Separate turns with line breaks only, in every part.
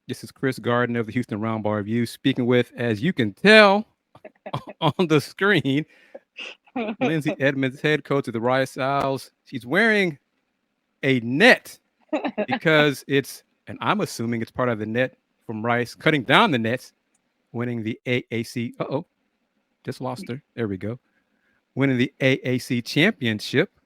This is Chris Gardner of the Houston Round Bar Review speaking with, as you can tell on the screen, Lindsay Edmonds, head coach of the Rice Owls. She's wearing a net because and I'm assuming it's part of the net from Rice, cutting down the nets, winning the AAC. Just lost her. There we go. Winning the AAC championship.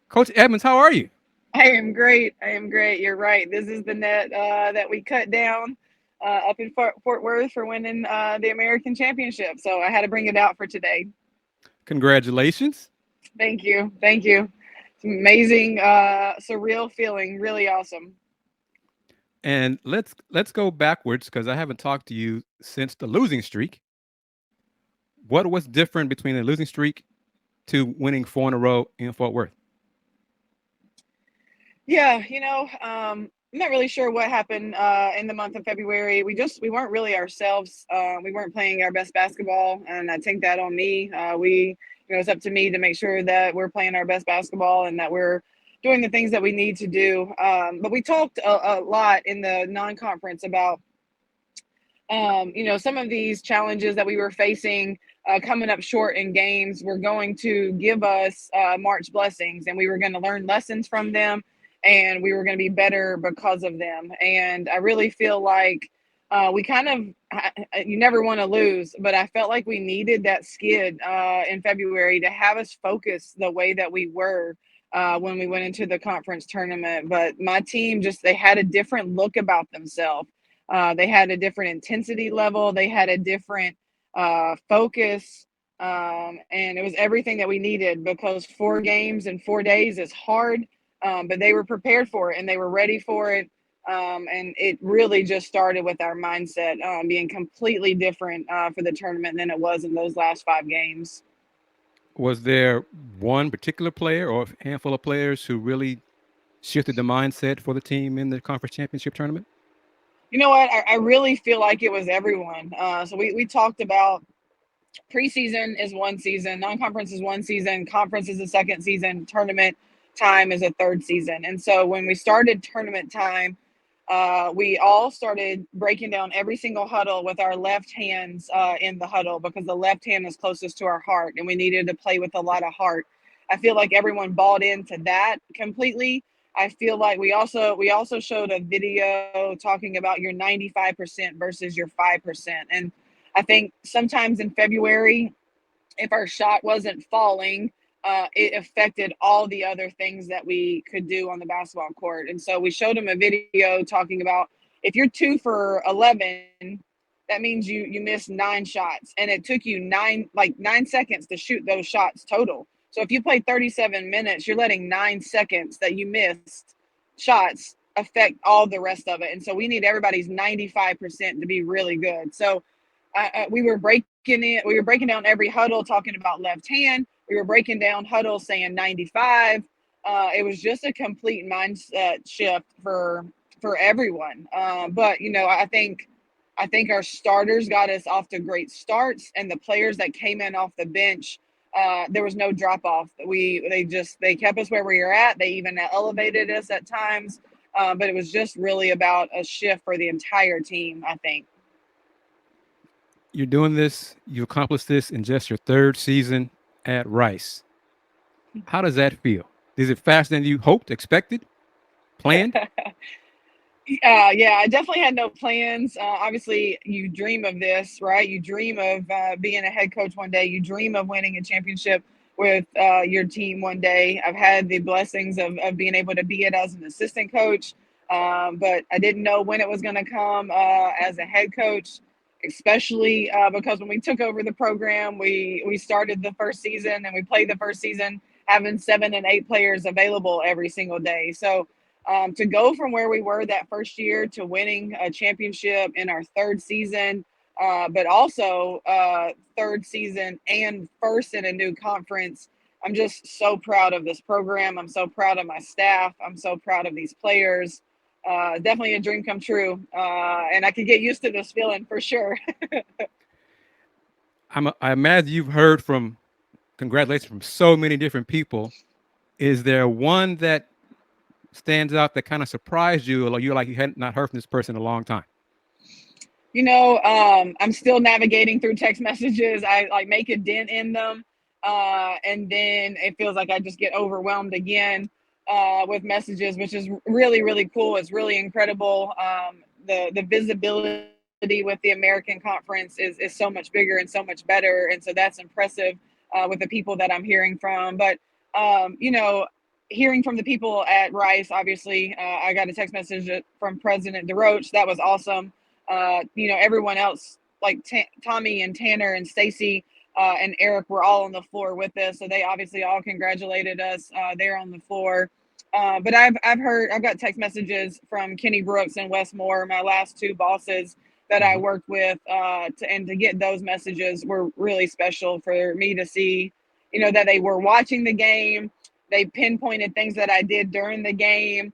Coach Edmonds, how are you?
I am great. I am great. You're right. This is the net that we cut down up in Fort Worth for winning the American Championship. So I had to bring it out for today.
Congratulations.
Thank you. Thank you. It's amazing, surreal feeling. Really awesome.
And let's go backwards because I haven't talked to you since the losing streak. What was different between the losing streak to winning four in a row in Fort Worth?
Yeah, I'm not really sure what happened in the month of February. We weren't really ourselves. We weren't playing our best basketball, and I take that on me. It's up to me to make sure that we're playing our best basketball and that we're doing the things that we need to do. But we talked a lot in the non-conference about some of these challenges that we were facing coming up short in games were going to give us March blessings, and we were going to learn lessons from them, and we were going to be better because of them. And I really feel like we kind of, you never want to lose, but I felt like we needed that skid in February to have us focus the way that we were. When we went into the conference tournament, but my team they had a different look about themselves. They had a different intensity level. They had a different focus. And it was everything that we needed because 4 games in 4 days is hard. But they were prepared for it and they were ready for it. And it really just started with our mindset being completely different for the tournament than it was in those last 5 games.
Was there one particular player or a handful of players who really shifted the mindset for the team in the conference championship tournament?
You know what? I really feel like it was everyone. So we talked about preseason is one season, non-conference is one season, conference is a second season, tournament time is a third season. And so when we started tournament time, we all started breaking down every single huddle with our left hands in the huddle because the left hand is closest to our heart, and we needed to play with a lot of heart. I feel like everyone bought into that completely. I feel like we also showed a video talking about your 95% versus your 5%. And I think sometimes in February, if our shot wasn't falling, it affected all the other things that we could do on the basketball court. And so we showed him a video talking about if you're 2 for 11, that means you missed 9 shots, and it took you 9 seconds to shoot those shots total. So if you play 37 minutes, you're letting 9 seconds that you missed shots affect all the rest of it. And so we need everybody's 95% to be really good. So we were breaking down every huddle talking about left hand. We were breaking down huddles saying 95. It was just a complete mindset shift for everyone. But I think our starters got us off to great starts, and the players that came in off the bench, there was no drop off. They kept us where we were at. They even elevated us at times, but it was just really about a shift for the entire team, I think.
You're doing this, you accomplished this in just your third season at Rice. How does that feel? Is it faster than you hoped, expected, planned?
Yeah, I definitely had no plans. Obviously, you dream of this, right? You dream of being a head coach one day. You dream of winning a championship with your team one day. I've had the blessings of being able to be it as an assistant coach, but I didn't know when it was going to come as a head coach, especially because when we took over the program, we started the first season and we played the first season having 7 and 8 players available every single day. So to go from where we were that first year to winning a championship in our third season, but also third season and first in a new conference. I'm just so proud of this program. I'm so proud of my staff. I'm so proud of these players. Definitely a dream come true. And I could get used to this feeling for sure.
I imagine you've heard from congratulations from so many different people. Is there one that stands out that kind of surprised you, or you're like you had not heard from this person in a long time?
I'm still navigating through text messages. I like make a dent in them, and then it feels like I just get overwhelmed again with messages, which is really really cool. It's really incredible. The visibility with the American Conference is so much bigger and so much better, and so that's impressive with the people that I'm hearing from. But hearing from the people at Rice, obviously, I got a text message from President DeRoche. That was awesome. Everyone else like Tommy and Tanner and Stacy and Eric were all on the floor with us, so they obviously all congratulated us there on the floor. But I've got text messages from Kenny Brooks and Wes Moore, my last two bosses that I worked with, to get those messages were really special for me to see, that they were watching the game. They pinpointed things that I did during the game.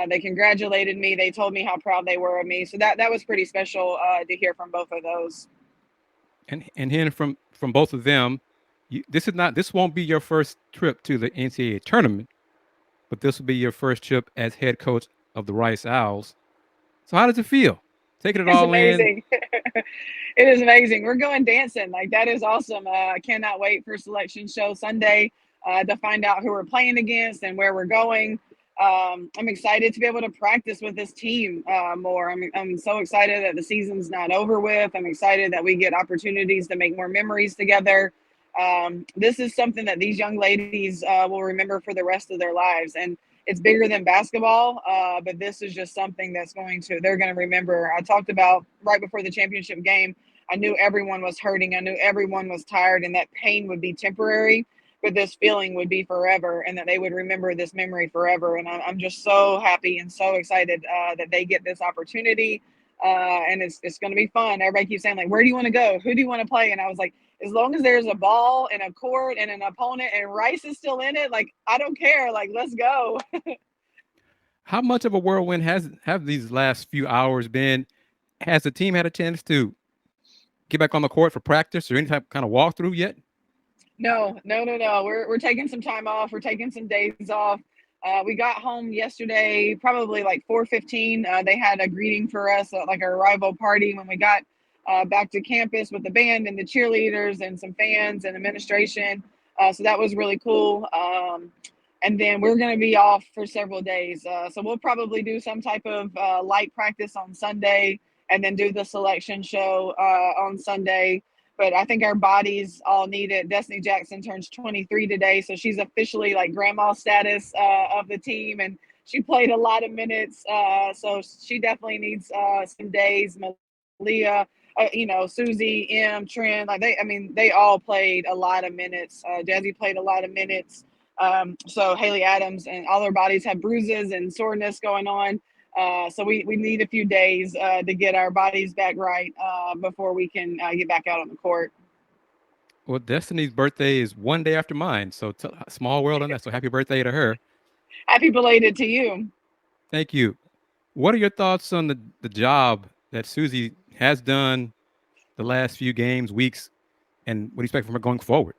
They congratulated me. They told me how proud they were of me. So that was pretty special to hear from both of those.
And hearing from both of them, this won't be your first trip to the NCAA tournament, but this will be your first trip as head coach of the Rice Owls. So how does it feel? Taking it
It's
all in.
amazing. It is amazing. We're going dancing. Like, that is awesome. I cannot wait for selection show Sunday to find out who we're playing against and where we're going. I'm excited to be able to practice with this team more. I'm so excited that the season's not over with. I'm excited that we get opportunities to make more memories together. This is something that these young ladies will remember for the rest of their lives. And it's bigger than basketball, but this is just something that's they're going to remember. I talked about right before the championship game, I knew everyone was hurting. I knew everyone was tired, and that pain would be temporary, but this feeling would be forever, and that they would remember this memory forever. And I'm just so happy and so excited that they get this opportunity. And it's going to be fun. Everybody keeps saying, like, where do you want to go? Who do you want to play? And I was like, as long as there's a ball and a court and an opponent and Rice is still in it, like, I don't care. Like, let's go.
How much of a whirlwind have these last few hours been? Has the team had a chance to get back on the court for practice or any type kind of walkthrough yet?
No. We're taking some time off. We're taking some days off. We got home yesterday, probably like 4:15. They had a greeting for us, like our arrival party when we got back to campus with the band and the cheerleaders and some fans and administration. So that was really cool. And then we're going to be off for several days. So we'll probably do some type of light practice on Sunday and then do the selection show on Sunday. But I think our bodies all need it. Destiny Jackson turns 23 today, so she's officially like grandma status of the team, and she played a lot of minutes. So she definitely needs some days. Malia, Susie, Trent, they all played a lot of minutes. Jazzy played a lot of minutes. So Haley Adams and all their bodies have bruises and soreness going on. So we need a few days to get our bodies back right before we can get back out on the court.
Well, Destiny's birthday is one day after mine, so small world on that. So happy birthday to her.
Happy belated to you.
Thank you. What are your thoughts on the job that Susie has done the last few games, weeks, and what do you expect from her going forward?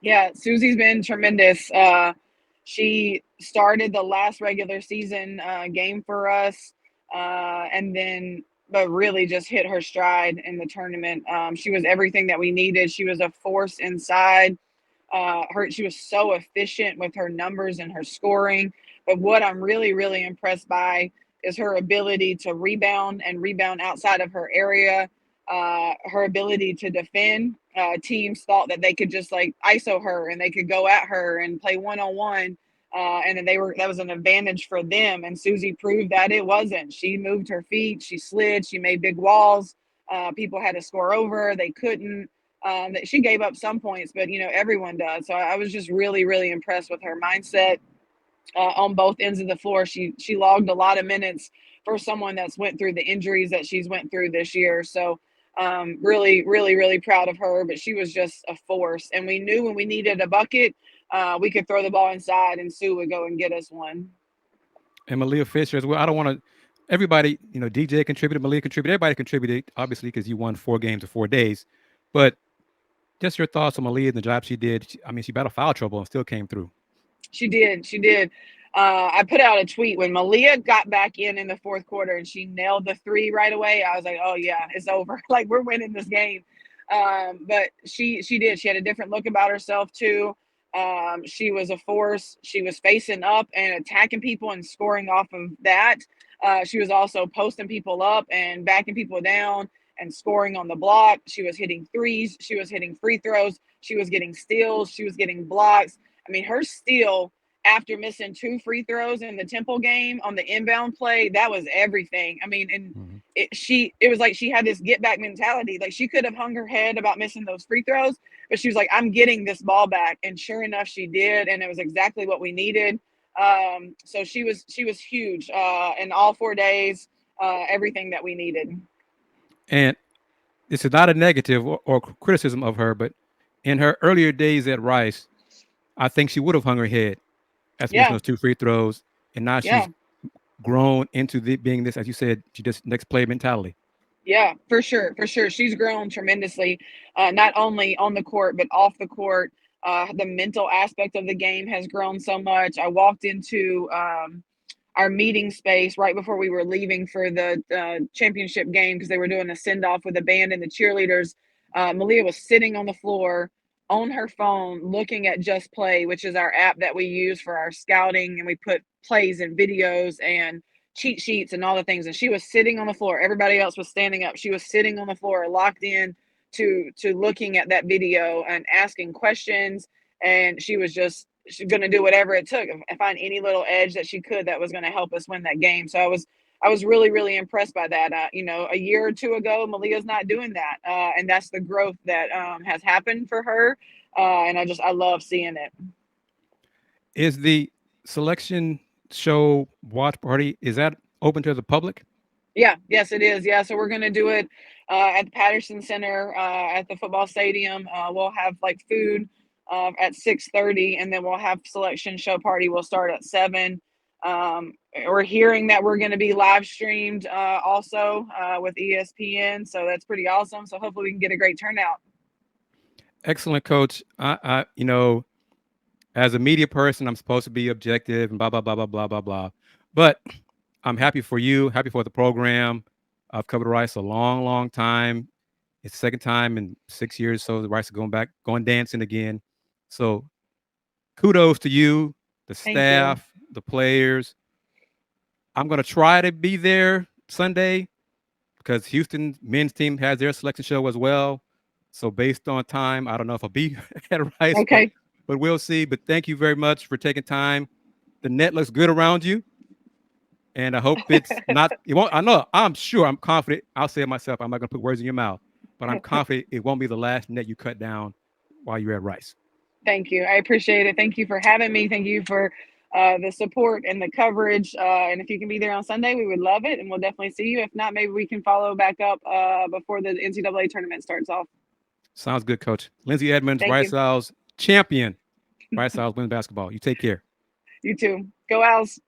Yeah, Susie's been tremendous. She started the last regular season game for us, but really just hit her stride in the tournament. She was everything that we needed. She was a force inside. She was so efficient with her numbers and her scoring. But what I'm really, really impressed by is her ability to rebound and rebound outside of her area. Her ability to defend. Teams thought that they could just like ISO her and they could go at her and play one-on-one. And then that was an advantage for them. And Susie proved that it wasn't. She moved her feet, she slid, she made big walls. People had to score over, they couldn't. She gave up some points, but everyone does. So I was just really, really impressed with her mindset on both ends of the floor. She logged a lot of minutes for someone that's went through the injuries that she's went through this year. So really, really, really proud of her. But she was just a force, and we knew when we needed a bucket, we could throw the ball inside, and Sue would go and get us one.
And Malia Fisher as well. I don't want to. Everybody, DJ contributed, Malia contributed, everybody contributed, obviously, because you won 4 games in 4 days. But just your thoughts on Malia and the job she did. She battled foul trouble and still came through.
She did. I put out a tweet when Malia got back in the fourth quarter and she nailed the three right away. I was like, oh yeah, it's over. Like we're winning this game. But she did. She had a different look about herself too. She was a force. She was facing up and attacking people and scoring off of that. She was also posting people up and backing people down and scoring on the block. She was hitting threes. She was hitting free throws. She was getting steals. She was getting blocks. I mean, her steal after missing 2 free throws in the Temple game on the inbound play, that was everything. I mean, and it was like she had this get back mentality. Like she could have hung her head about missing those free throws, but she was like, I'm getting this ball back. And sure enough, she did. And it was exactly what we needed. So she was huge in all 4 days, everything that we needed.
And this is not a negative or criticism of her, but in her earlier days at Rice, I think she would have hung her head after missing those 2 free throws. And now she's grown into being this, as you said, she just next play mentality.
Yeah, for sure. For sure. She's grown tremendously, not only on the court, but off the court. The mental aspect of the game has grown so much. I walked into our meeting space right before we were leaving for the championship game because they were doing a send-off with the band and the cheerleaders. Malia was sitting on the floor on her phone looking at Just Play, which is our app that we use for our scouting, and we put plays and videos and cheat sheets and all the things. And she was sitting on the floor. Everybody else was standing up. She was sitting on the floor, locked in to looking at that video and asking questions. And she was just going to do whatever it took and find any little edge that she could that was going to help us win that game. So I was really, really impressed by that. A year or two ago, Malia's not doing that. And that's the growth that has happened for her. And I love seeing it.
Is the selection show watch party, is that open to the public?
Yeah, yes, it is. Yeah, so we're going to do it at the Patterson Center at the football stadium. We'll have like food at 6:30, and then we'll have selection show party. We'll start at 7. We're hearing that we're going to be live streamed also with ESPN, so that's pretty awesome. So hopefully we can get a great turnout.
Excellent, Coach. I as a media person, I'm supposed to be objective and blah blah blah blah blah blah blah, but I'm happy for you, happy for the program. I've covered Rice a long, long time. It's the second time in 6 years, so the Rice is going dancing again. So kudos to you, the staff, the players. I'm going to try to be there Sunday because Houston men's team has their selection show as well. So based on time, I don't know if I'll be at Rice,
okay,
but we'll see. But thank you very much for taking time. The net looks good around you. And I hope it's not, it won't, I'm sure, I'm confident. I'll say it myself. I'm not going to put words in your mouth, but I'm confident it won't be the last net you cut down while you're at Rice.
Thank you. I appreciate it. Thank you for having me. Thank you for the support and the coverage. And if you can be there on Sunday, we would love it. And we'll definitely see you. If not, maybe we can follow back up before the NCAA tournament starts off.
Sounds good, Coach. Lindsay Edmonds, Rice Owls champion. Rice Owls women's basketball. You take care.
You too. Go Owls.